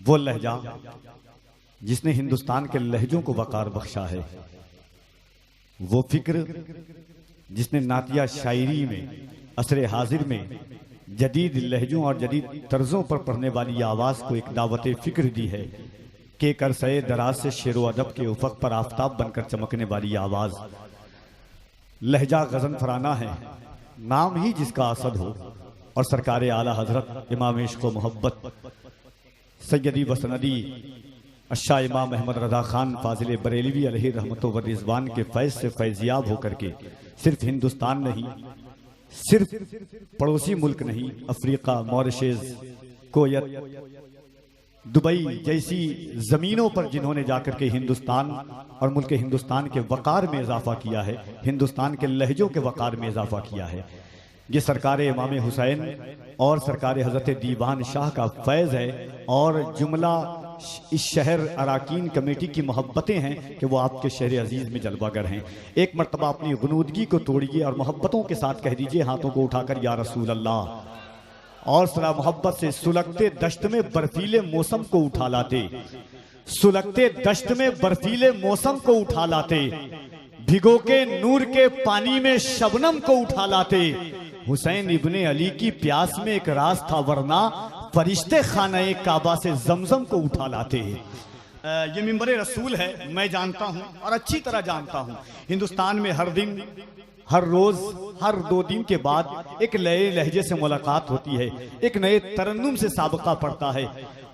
وہ لہجہ جس نے ہندوستان کے لہجوں کو وقار بخشا ہے، وہ فکر جس نے نعتیہ شاعری میں عصر حاضر میں جدید لہجوں اور جدید طرزوں پر پڑھنے والی آواز کو ایک دعوت فکر دی ہے کہ ایک عرصہ دراز سے شعر و ادب کے افق پر آفتاب بن کر چمکنے والی آواز لہجہ غضنفرانہ ہے، نام ہی جس کا اسد ہو، اور سرکار اعلیٰ حضرت امام عشق و محبت سیدی و سندی الشاہ امام احمد رضا خان فاضل بریلوی علیہ رحمت و رضوان کے فیض سے فیضیاب ہو کر کے صرف ہندوستان نہیں، صرف پڑوسی ملک نہیں، افریقہ، موریشیس، کویت، دبئی جیسی زمینوں پر جنہوں نے جا کر کے ہندوستان اور ملک ہندوستان کے وقار میں اضافہ کیا ہے، ہندوستان کے لہجوں کے وقار میں اضافہ کیا ہے، یہ سرکار امام حسین اور سرکار حضرت دیوان شاہ کا فیض ہے، اور جملہ اس شہر اراکین کمیٹی کی محبتیں ہیں کہ وہ آپ کے شہر عزیز میں جلوہ گر ہیں۔ ایک مرتبہ اپنی غنودگی کو توڑیے اور محبتوں کے ساتھ کہہ دیجئے ہاتھوں کو اٹھا کر یا رسول اللہ، اور ذرا محبت سے سلگتے دشت میں برفیلے موسم کو اٹھا لاتے، سلگتے دشت میں برفیلے موسم کو اٹھا لاتے، بھگو کے نور کے پانی میں شبنم کو اٹھا لاتے، حسین ابن علی کی پیاس میں ایک راز تھا ورنہ فرشتے خانہ کعبہ سے زمزم کو اٹھا لاتے۔ یہ منبر رسول ہے، میں جانتا ہوں اور اچھی طرح جانتا ہوں، ہندوستان میں ہر دن، ہر روز، ہر 2 دن کے بعد ایک نئے لہجے سے ملاقات ہوتی ہے، ایک نئے ترنم سے سابقہ پڑتا ہے،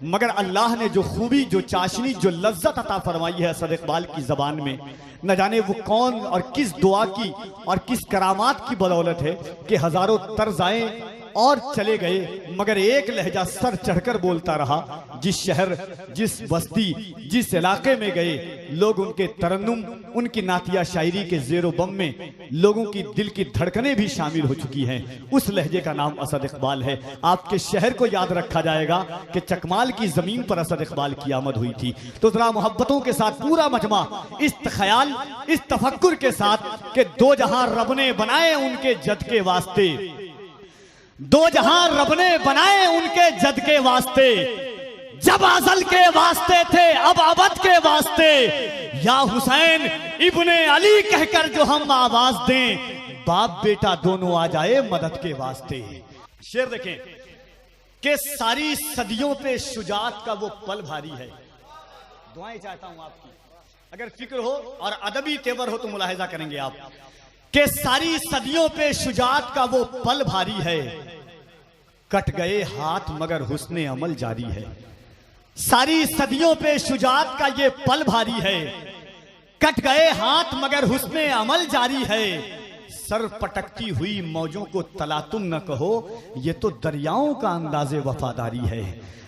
مگر اللہ نے جو خوبی، جو چاشنی، جو لذت عطا فرمائی ہے اسد اقبال کی زبان میں، نہ جانے وہ کون اور کس دعا کی اور کس کرامات کی بدولت ہے کہ ہزاروں طرز آئیں اور چلے گئے، مگر ایک لہجہ سر چڑھ کر بولتا رہا۔ جس شہر، جس بستی، جس علاقے میں گئے، لوگ ان کے ترنم، ان کی نعتیہ شاعری کے زیر و بم میں لوگوں کی دل کی دھڑکنیں بھی شامل ہو چکی ہیں۔ اس لہجے کا نام اسد اقبال ہے۔ آپ کے شہر کو یاد رکھا جائے گا کہ چکمال کی زمین پر اسد اقبال کی آمد ہوئی تھی۔ تو ذرا محبتوں کے ساتھ پورا مجمع اس خیال، اس تفکر کے ساتھ کہ 2 جہاں رب نے بنائے ان کے جد کے واسطے، 2 جہاں رب نے بنائے ان کے جد کے واسطے، جب ازل کے واسطے تھے اب ابد کے واسطے، یا حسین ابن علی کہہ کر جو ہم آواز دیں، باپ بیٹا دونوں آ جائے مدد کے واسطے۔ شعر دیکھیں کہ ساری صدیوں پہ شجاعت کا وہ پل بھاری ہے۔ دعائیں چاہتا ہوں آپ کی، اگر فکر ہو اور ادبی تیور ہو تو ملاحظہ کریں گے آپ کہ ساری صدیوں پہ شجاعت کا وہ پل بھاری ہے، کٹ گئے ہاتھ مگر حسن عمل جاری ہے۔ ساری صدیوں پہ شجاعت کا یہ پل بھاری ہے، کٹ گئے ہاتھ مگر حسن عمل جاری ہے۔ سر پٹکتی ہوئی موجوں کو تلا تم نہ کہو، یہ تو دریاؤں کا انداز وفاداری ہے۔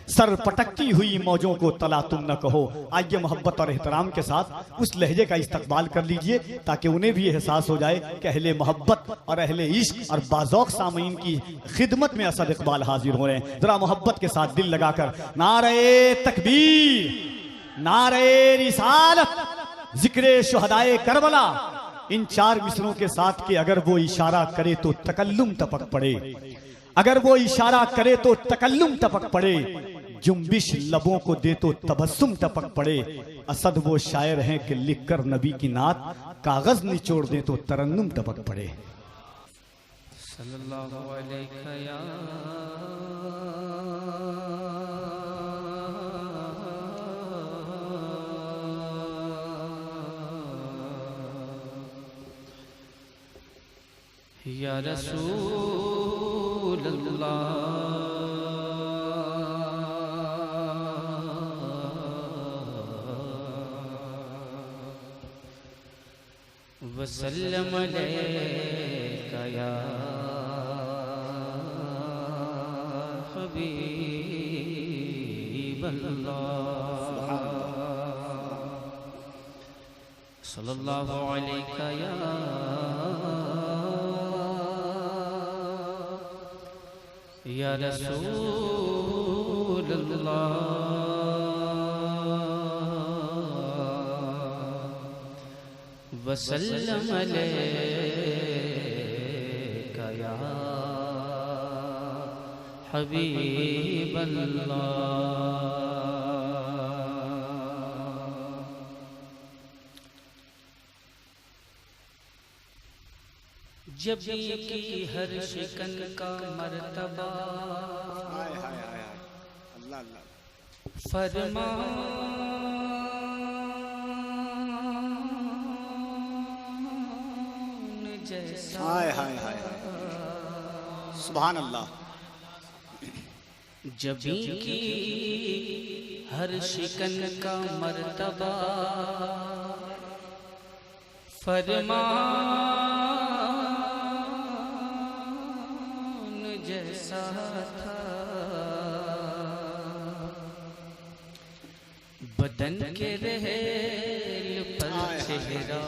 سر پٹکتی ہوئی موجوں کو تلا تم نہ کہو۔ آئیے محبت اور احترام کے ساتھ اس لہجے کا استقبال کر لیجئے تاکہ انہیں بھی احساس ہو جائے کہ اہل محبت اور اہل عشق اور باذوق سامعین کی خدمت میں اسد اقبال حاضر ہو رہے ہیں۔ ذرا محبت کے ساتھ دل لگا کر نعرہ تکبیر، نعرہ رسالت، ذکر شہدائے کربلا، ان 4 مصروں کے ساتھ کہ اگر وہ اشارہ کرے تو تکلم ٹپک پڑے، اگر وہ اشارہ کرے تو تکلم ٹپک پڑے، جنبش لبوں کو دے تو تبسم ٹپک پڑے۔ اسد وہ شاعر ہیں کہ لکھ کر نبی کی نعت کاغذ نچوڑ دے تو ترنم ٹپک پڑے۔ صلی اللہ علیہ یا یا رسول اللہ وسلم علیک یا حبیب اللہ صلی اللہ علیک یا رسول اللہ وسلم علیک یا حبیب اللہ جبی کی ہر شکن کا مرتبہ اللہ اللہ فرمان جیسا سبحان اللہ جبی کی ہر شکن کا مرتبہ فرمان جیسا تھا بدن کے رحل پر چہرہ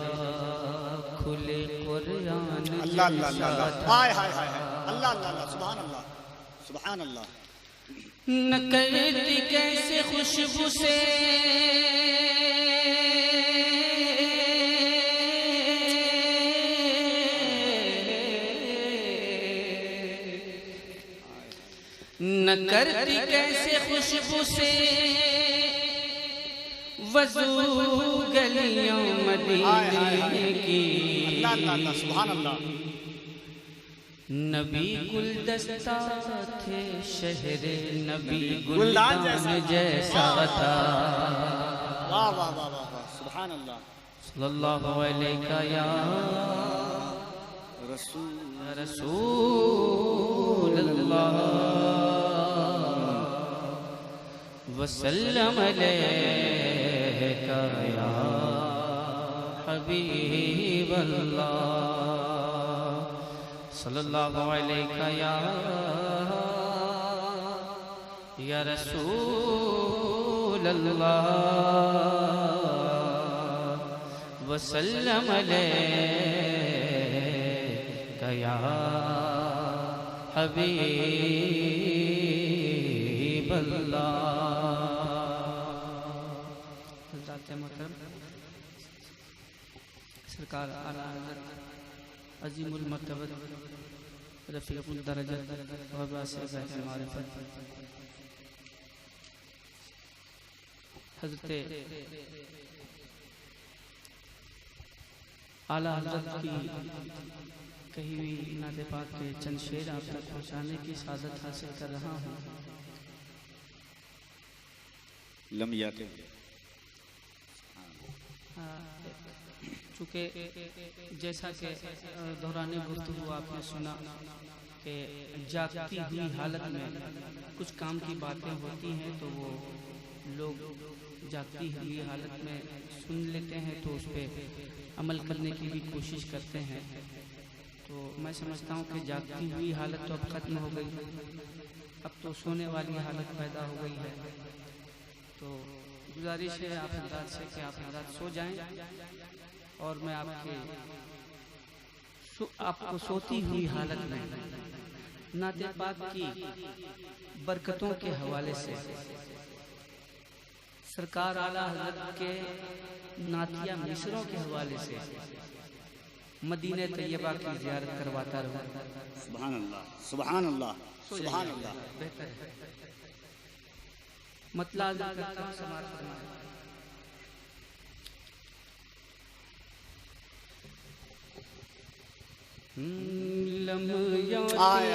کھلے قرآن اللہ اللہ جیسا اللہ تھا اللہ اللہ سبحان اللہ سبحان اللہ نہ کرتی کیسے خوشبو سے نہ کرتی کیسے خوشبو سے وضو گلیوں مدینے کی اللہ سبحان اللہ نبی گلدستہ تھے شہر نبی گلدان جیسا تھا واہ واہ واہ واہ سبحان اللہ صلی اللہ علیہ یا رسول اللہ وسلم علیہ یا حبیب اللہ صلی اللہ علیہ یا رسول اللہ وسلم علیہ یا حبیب اللہ حضرات محترم سرکار اعلیٰ حضرت عظیم المرتبت رفیع الدرجت وباسع معرفت حضرت اعلیٰ حضرت کی کہی ہوئی نعت پاک کے چند شعر آپ تک پہنچانے کی سعادت حاصل کر رہا ہوں لمحیات چونکہ جیسا کہ دوران گفتگو آپ نے سنا کہ جاگتی ہوئی حالت میں کچھ کام کی باتیں ہوتی ہیں تو وہ لوگ جاگتی ہوئی حالت میں سن لیتے ہیں تو اس پہ عمل کرنے کی بھی کوشش کرتے ہیں تو میں سمجھتا ہوں کہ جاگتی ہوئی حالت تو اب ختم ہو گئی اب تو سونے والی حالت پیدا ہو گئی ہے تو گزارش ہے آپ حضرات سے کہ آپ حضرات سو جائیں اور میں آپ کو سوتی ہوئی حالت میں نعت پاک کی برکتوں کے حوالے سے سرکار اعلیٰ حضرت کے نعتیہ مصروں کے حوالے سے مدینہ طیبہ کی زیارت کرواتا رہوں سبحان اللہ سبحان اللہ سبحان اللہ بہتر ہے مطلع کرتا ہوں سماعت فرمائیں لمحیاتی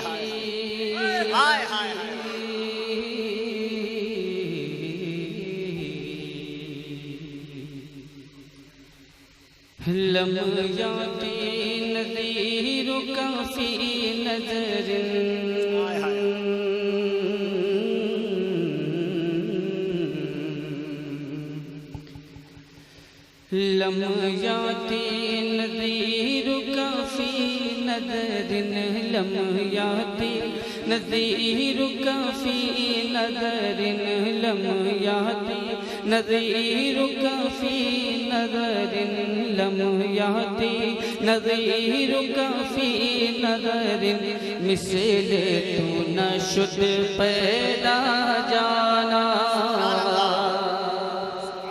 نذیرک فی نظر لمحیاتی نذیرک فی نظر لمحیاتی نذیرک فی نظر لمحیاتی نذیرک فی نظر لمحیاتی نذیرک فی نظر مثل تو نہ شد پیدا جانا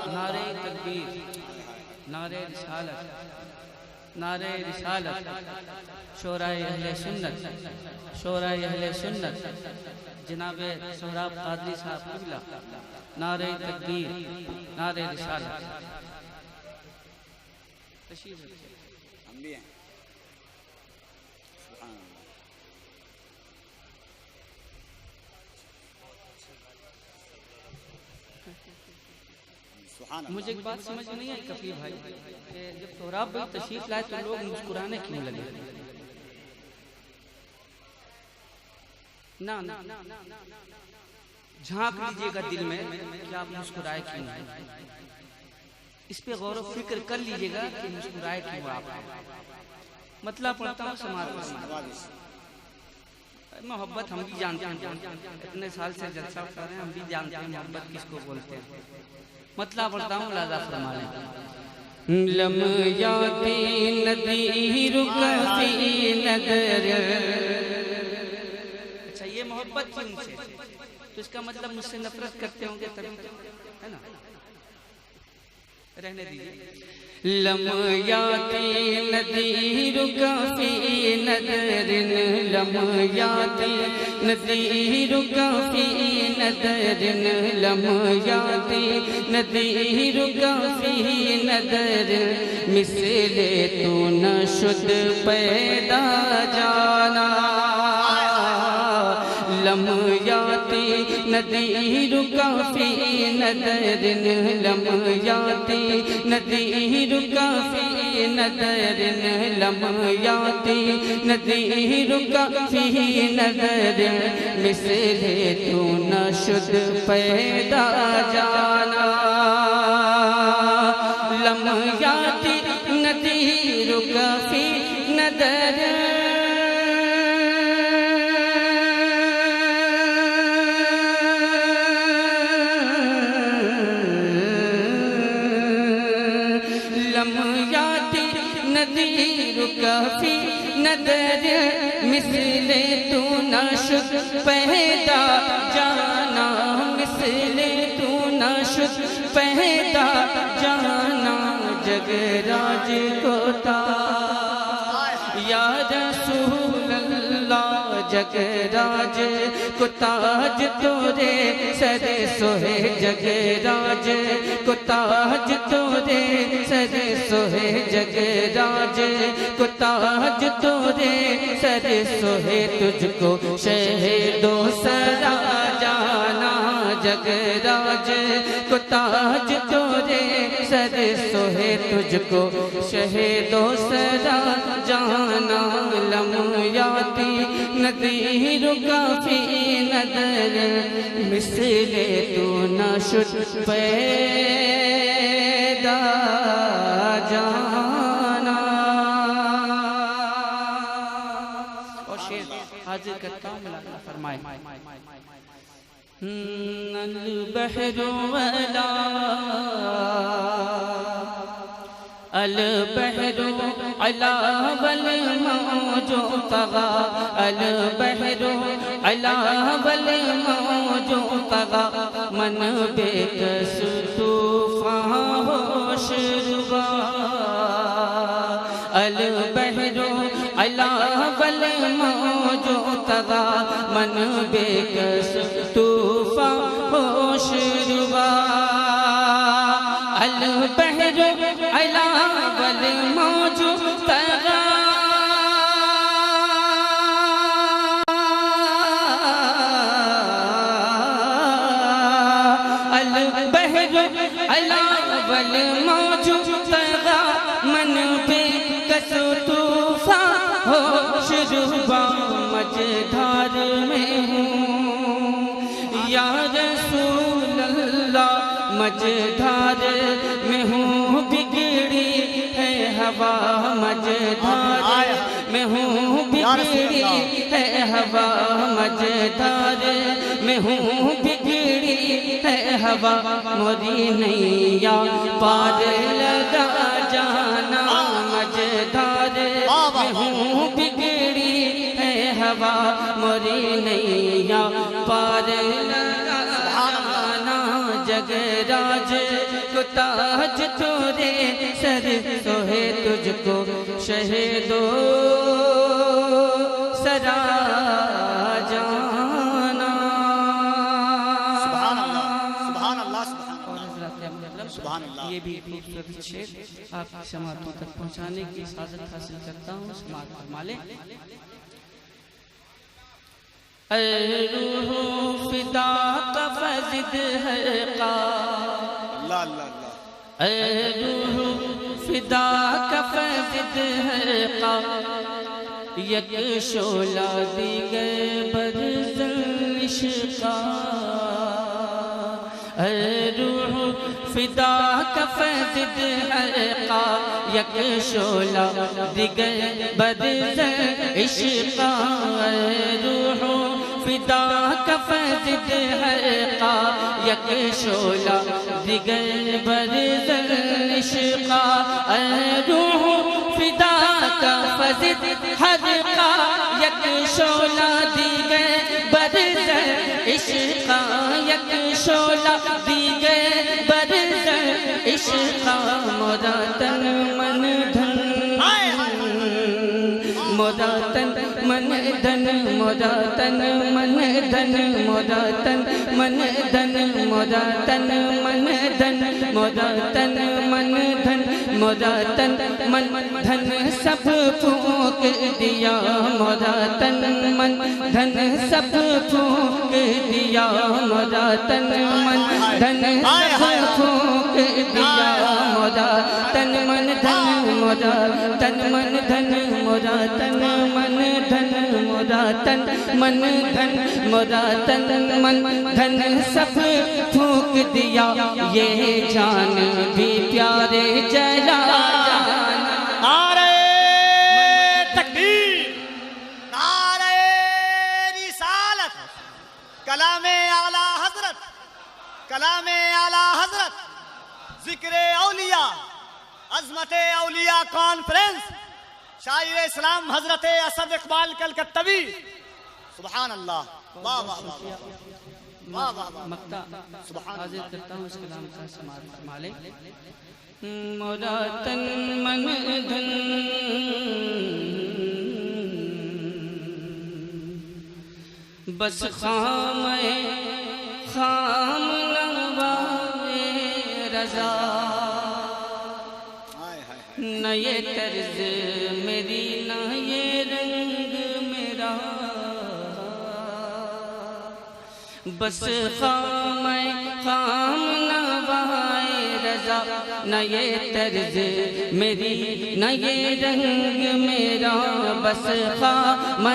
نعرہ تکبیر نعرہ رسالت نعرہ رسالت شورائے اہل سنت شورائے اہل سنت جناب سہراب قادری صاحب قبلہ نعرہ تکبیر نعرہ رسالت ہم بھی ہیں مجھے ایک بات سمجھ نہیں آئی کفیل بھائی کہ جب سہراب بھائی تشریف لائے تو لوگ مسکرانے کیوں لگے؟ نا جھانک لیجئے گا دل میں کہ آپ مسکرائے کیوں؟ اس پہ غور و فکر کر لیجئے گا کہ مسکرائے کیوں آپ؟ مطلب پڑھتا ہوں سماعت محبت ہم بھی جانتے ہیں، اتنے سال سے جلسہ کر رہے ہیں، ہم بھی جانتے ہیں محبت کس کو بولتے ہیں۔ مطلب پڑھتا ہوں، لہذا فرما لیں۔ لم یاتی ندیر کا فی نظر، اچھا یہ محبت کی ان سے، تو اس کا مطلب مجھ سے نفرت کرتے ہوں گے تبھی، ہے نا؟ رہنے دیجیے۔ لم یاتی ندیر کا فی نظر، لم یاتی ندیر کا فی نظر، لم یاتی ندیر کا فی نظر، مثل تو نہ شد پیدا جانا، لم یاتی ندیر کا فی نظر، لم یاتی ندیر کا فی نظر، لم یاتی ندیر کا فی نظر، مثل تو نہ شد پیدا جانا، لم یاتی ندیر کا فی نظر، فی نظر، مثل تو نہ شد پیدا جانا، مثل تو نہ شد پیدا جانا، جگ راج کو تاج یا رسول اللہ، جگ راج کو تاج تورے سر سوہے، جگ راج کو تاج تورے سر سوہے، جگ راج کو تاج تورے سر سوہے، تجھ کو شہد و سرا جانا، جگ راج کو تاج تورے سر سوہے، تجھ کو شہد و سرا جانا، لم یاتی ندیر کا فی نظر، مثل تو نہ شد پیدا جانا۔ اور شعر حاضر کرتا ہوں، ملاحظہ فرمائے۔ البحر ولا البحر علا والموج طغى، البحر علا والموج طغى، من بکس طوفان ہوش ربا، البحر علا والموج طغى، من بکس طوفان ہوش ربا، البحر علا والموج طغى، البحر علا والموج طغى، من بکس طوفان ہوش ربا، مجدھار میں ہوں یا رسول اللہ، مجدھار میں ہوں بگڑی ہے ہوا، مجدھار میں ہوں بگڑی ہے ہوا، مجدھار میں ہوں بگڑی ہے ہوا، موری نیا پار لگا جانا، مجدھار میں ہوں بگڑی ہے ہوا، موری نیا پار لگا جانا، جگ راج کو تاج تورے سر سوہے، تجھ کو شہد و سرا جانا۔ سبحان اللہ، سبحان اللہ، سبحان اللہ۔ یہ بھی خوبصورت شعر آپ کی سماعتوں تک پہنچانے کی سعادت حاصل کرتا ہوں، سماعت فرما لیں۔ اے روح فدا کا فضد ہے اللہ اللہ اللہ اے روح فدا کا فضد ہے یک شعلہ دیگر برزن عشقا اے روح فدا کا فضد ہے یک شعلہ دیگر برزن عشقا اے روح فدا کا فضد ہے یک شعلہ دیگر برزن عشقا اے روح فدا کا فضد حدقا یک شعلہ دیگر برزن عشقا یک شعلہ دیگر برزن عشقا مرا تن من دھن مرا تن من دھن مرا تن من دھن مرا تن من دھن مرا تن من دھن مرا تن من دھن مرا تن من دھن سب پھونک دیا مرا تن من دھن سب پھونک دیا مرا تن من دھن سب پھونک دیا مرا تن من دھن مرا تن من دھن مرا تن من دھن مرا تن من دھن مرا تن من دھن سب پھونک دیا یہ جان بھی پیارے جلا جانا نعرہ تکبیر نعرہ رسالت کلام اعلی حضرت کلام اعلی حضرت ذکر اولیاء عظمت اولیاء کانفرنس شاعر اسلام حضرت اسد اقبال کلکتوی سبحان اللہ واہ واہ واہ واہ واہ واہ مقطع سبحان حاضر اللہ کرتا ہوں اس کلام کا سماعت فرما لیں مرا تن من دھن بس خام نوائے رضا نہ یہ طرز میری نہ یہ رنگ میرا بس خام نوائے رضا نہ یہ طرز میری نہ یہ رنگ میرا بس خام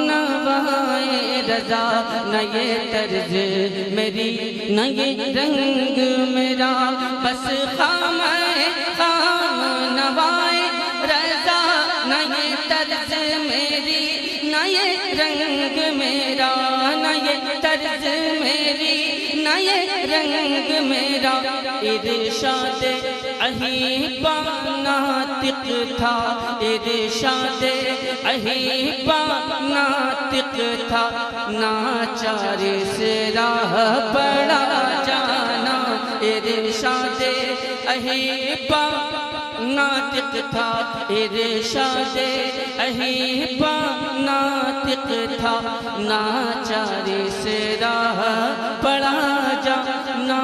نوائے رضا نہ یہ طرز میری نہ یہ رنگ میرا بس خام نوائے رضا نہ یہ طرز میری نہ یہ رنگ میرا نہ یہ طرز میری نہ یہ رنگ میرا ارشاد اہیبا ناطق تھا ارشاد اہیبا ناطق تھا ناچار سے راہ بڑا جانا ارشاد اہیبا ناطق تھا ارشاد اہیبا ناطق تھا ناچار سے راہ بڑا جانا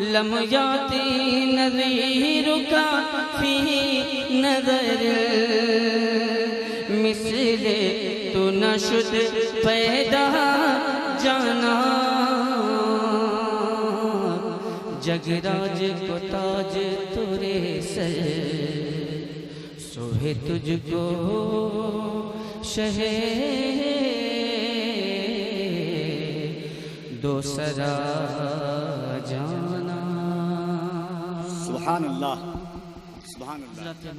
لم یاتی نظیر کا فی نظر مثل تو نشد پیدا جانا جگراج کو تاج تورے سر سوہے تجھ کو شہ دوسرا جانا سبحان اللہ سبحان اللہ